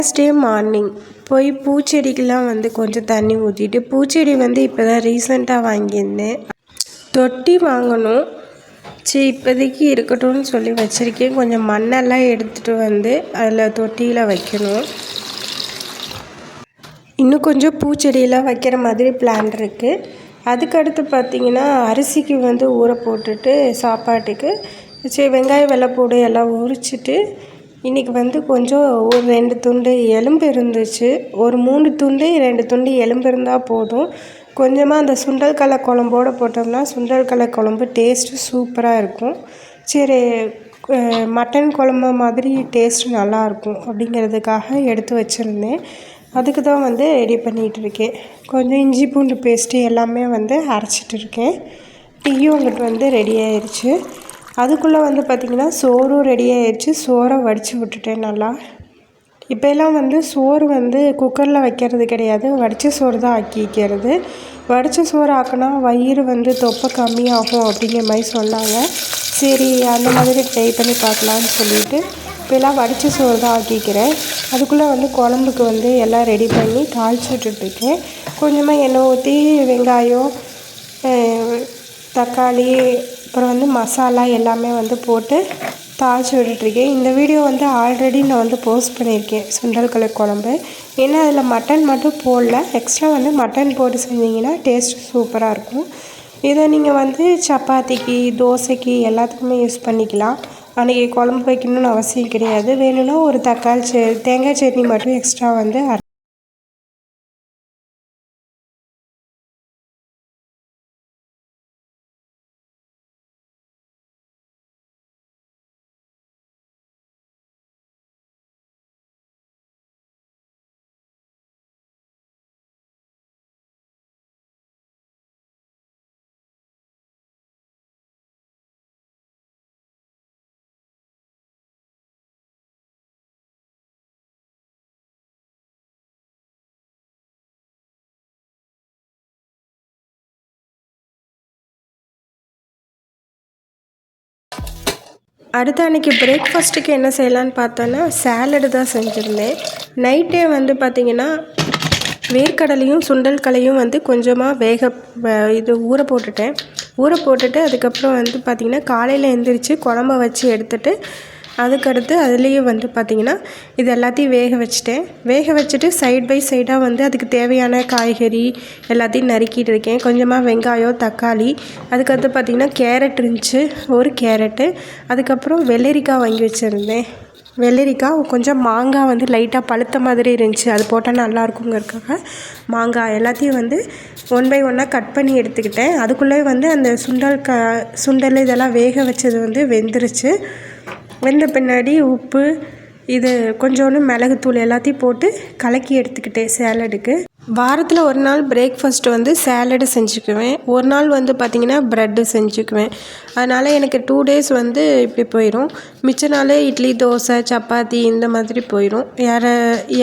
Next day morning போய் பூச்செடிக்கெலாம் வந்து கொஞ்சம் தண்ணி ஊற்றிட்டு, பூச்செடி வந்து இப்போ தான் ரீசெண்டாக வாங்கியிருந்தேன். தொட்டி வாங்கணும். சரி இப்போதைக்கு இருக்கட்டும்னு சொல்லி வச்சுருக்கேன். கொஞ்சம் மண்ணெல்லாம் எடுத்துகிட்டு வந்து அதில் தொட்டியில் வைக்கணும். இன்னும் கொஞ்சம் பூச்செடியெல்லாம் வைக்கிற மாதிரி பிளான் இருக்குது. அதுக்கடுத்து பார்த்திங்கன்னா அரிசிக்கு வந்து ஊற போட்டுட்டு சாப்பாட்டுக்கு சரி வெங்காயம் வெள்ளைப்பூடு எல்லாம் உரிச்சிட்டு இன்றைக்கி வந்து கொஞ்சம் ஒரு 2 துண்டு எலும்பு இருந்துச்சு. ஒரு 3 துண்டு 2 துண்டு எலும்பு இருந்தால் போதும். கொஞ்சமாக அந்த சுண்டல் கடலை குழம்போடு போட்டோம்னா சுண்டல் கடலை குழம்பு டேஸ்ட்டு சூப்பராக இருக்கும். சரி மட்டன் குழம்பு மாதிரி டேஸ்ட்டு நல்லாயிருக்கும் அப்படிங்கிறதுக்காக எடுத்து வச்சுருந்தேன். அதுக்கு தான் வந்து ரெடி பண்ணிகிட்டு இருக்கேன். கொஞ்சம் இஞ்சி பூண்டு பேஸ்ட்டு எல்லாமே வந்து அரைச்சிட்டு இருக்கேன். டீயும் அங்கிட்டு வந்து ரெடி ஆயிடுச்சு. அதுக்குள்ளே வந்து பார்த்திங்கன்னா சோறும் ரெடி ஆயிடுச்சு. சோறை வடித்து விட்டுட்டேன் நல்லா. இப்போல்லாம் வந்து சோறு வந்து குக்கரில் வைக்கிறது கிடையாது, வடித்த சோறு தான் ஆக்கிக்கிறது. வடித்த சோறு ஆக்கினா வயிறு வந்து தொப்பை கம்மியாகும் அப்படிங்கிற மாதிரி சொன்னாங்க. சரி அந்த மாதிரி ட்ரை பண்ணி பார்க்கலான்னு சொல்லிவிட்டு இப்போல்லாம் வடித்த சோறு தான் ஆக்கிக்கிறேன். அதுக்குள்ளே வந்து குழம்புக்கு வந்து எல்லாம் ரெடி பண்ணி தாளித்து விட்டுட்ருக்கேன். கொஞ்சமாக எண்ணெய் ஊற்றி வெங்காயம் தக்காளி அப்புறம் வந்து மசாலா எல்லாமே வந்து போட்டு தாளித்து விட்டுட்ருக்கேன். இந்த வீடியோ வந்து ஆல்ரெடி நான் வந்து போஸ்ட் பண்ணியிருக்கேன் சுண்டல் கடலை குழம்பு. ஏன்னா அதில் மட்டன் மட்டும் போடல, எக்ஸ்ட்ரா வந்து மட்டன் போட்டு செஞ்சிங்கன்னா டேஸ்ட் சூப்பராக இருக்கும். இதை நீங்கள் வந்து சப்பாத்திக்கு தோசைக்கு எல்லாத்துக்குமே யூஸ் பண்ணிக்கலாம். அன்றைக்கி குழம்பு வைக்கணும்னு அவசியம் கிடையாது. வேணும்னா ஒரு தக்காளி தேங்காய் சட்னி மட்டும் எக்ஸ்ட்ரா வந்து அடுத்த அன்றைக்கி பிரேக்ஃபாஸ்ட்டுக்கு என்ன செய்யலான்னு பார்த்தோன்னா சேலடு தான் செஞ்சுருந்தேன். நைட்டே வந்து பார்த்திங்கன்னா வேர்க்கடலையும் சுண்டல் கலையும் வந்து கொஞ்சமாக ஊற போட்டுட்டு அதுக்கப்புறம் வந்து பார்த்திங்கன்னா காலையில் எழுந்திரிச்சு குழம்ப வச்சு எடுத்துகிட்டு அதுக்கடுத்து அதுலேயே வந்து பார்த்திங்கன்னா இது எல்லாத்தையும் வேக வச்சுட்டு சைட் பை சைடாக வந்து அதுக்கு தேவையான காய்கறி எல்லாத்தையும் நறுக்கிட்டு இருக்கேன். கொஞ்சமாக வெங்காயம் தக்காளி அதுக்கடுத்து பார்த்திங்கன்னா கேரட் இருந்துச்சு, ஒரு கேரட்டு, அதுக்கப்புறம் வெள்ளரிக்காய் வாங்கி வச்சுருந்தேன். வெள்ளரிக்காய் கொஞ்சம் மாங்காய் வந்து லைட்டாக பழுத்த மாதிரி இருந்துச்சு, அது போட்டால் நல்லாயிருக்குங்கிறதுக்காக மாங்காய் எல்லாத்தையும் வந்து 1 பை 1 கட் பண்ணி எடுத்துக்கிட்டேன். அதுக்குள்ளே வந்து அந்த சுண்டல் இதெல்லாம் வேக வச்சது வந்து வெந்துருச்சு. வெந்த பின்னாடி உப்பு இது கொஞ்சோண்டு மிளகுத்தூள் எல்லாத்தையும் போட்டு கலக்கி எடுத்துக்கிட்டேன் சேலடுக்கு. வாரத்தில் ஒரு நாள் பிரேக்ஃபாஸ்ட்டு வந்து சேலடு செஞ்சுக்குவேன், ஒரு நாள் வந்து பார்த்திங்கன்னா ப்ரெட்டு செஞ்சுக்குவேன். அதனால் எனக்கு 2 டேஸ் வந்து இப்படி போயிடும். மிச்ச நாள் இட்லி தோசை சப்பாத்தி இந்த மாதிரி போயிடும்.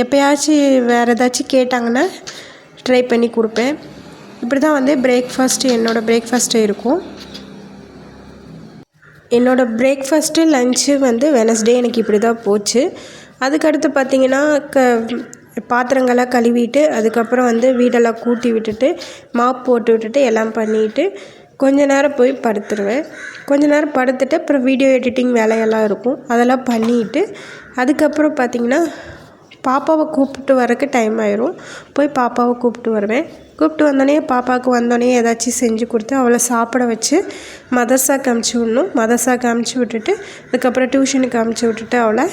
எப்போயாச்சும் வேறு ஏதாச்சும் கேட்டாங்கன்னா ட்ரை பண்ணி கொடுப்பேன். இப்படி தான் வந்து என்னோடய பிரேக்ஃபாஸ்ட்டு இருக்கும். என்னோடய பிரேக்ஃபாஸ்ட்டு லன்ச்சு வந்து வெனஸ்டே எனக்கு இப்படி தான் போச்சு. அதுக்கடுத்து பார்த்திங்கன்னா பாத்திரங்கள்லாம் கழுவிட்டு அதுக்கப்புறம் வந்து வீடெல்லாம் கூட்டி விட்டுட்டு மாப் போட்டு விட்டுட்டு எல்லாம் பண்ணிவிட்டு கொஞ்ச நேரம் போய் படுத்துருவேன். கொஞ்ச நேரம் படுத்துட்டு அப்புறம் வீடியோ எடிட்டிங் வேலையெல்லாம் இருக்கும், அதெல்லாம் பண்ணிவிட்டு அதுக்கப்புறம் பார்த்திங்கன்னா பாப்பாவை கூப்பிட்டு வரக்கு டைம் ஆயிரும். போய் பாப்பாவை கூப்பிட்டு வருவேன். கூப்பிட்டு பாப்பாவுக்கு வந்தோடனே ஏதாச்சும் செஞ்சு கொடுத்து அவளை சாப்பிட வச்சு மதர்சாக்கு அமுச்சு விடணும். மதர்சாக்கு அமுச்சு விட்டுட்டு அதுக்கப்புறம் டியூஷனுக்கு அமுச்சு விட்டுட்டு அவளை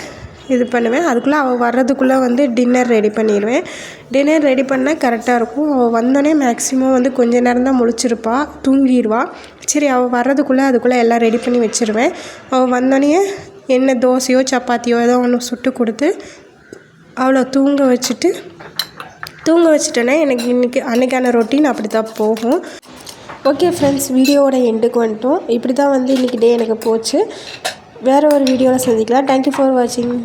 இது பண்ணுவேன். அதுக்குள்ளே அவள் வர்றதுக்குள்ளே வந்து டின்னர் ரெடி பண்ணிடுவேன். டின்னர் ரெடி பண்ணால் கரெக்டாக இருக்கும். அவள் வந்தோடனே மேக்ஸிமம் வந்து கொஞ்ச நேரம் தான் முழிச்சிருப்பா, தூங்கிடுவா. சரி அவள் வர்றதுக்குள்ளே அதுக்குள்ளே எல்லாம் ரெடி பண்ணி வச்சுருவேன். அவள் வந்தோடனே என்ன தோசையோ சப்பாத்தியோ ஏதோ ஒன்று சுட்டு கொடுத்து அவளை தூங்க வச்சுட்டேன்னா எனக்கு அன்றைக்கான ரொட்டீன் அப்படி தான் போகும். ஓகே ஃப்ரெண்ட்ஸ், வீடியோவோட எண்டுக்கு வந்துட்டோம். இப்படி தான் வந்து இன்றைக்கி டே எனக்கு போச்சு. வேறு ஒரு வீடியோவில் சந்திக்கலாம். தேங்க்யூ ஃபார் வாட்சிங்.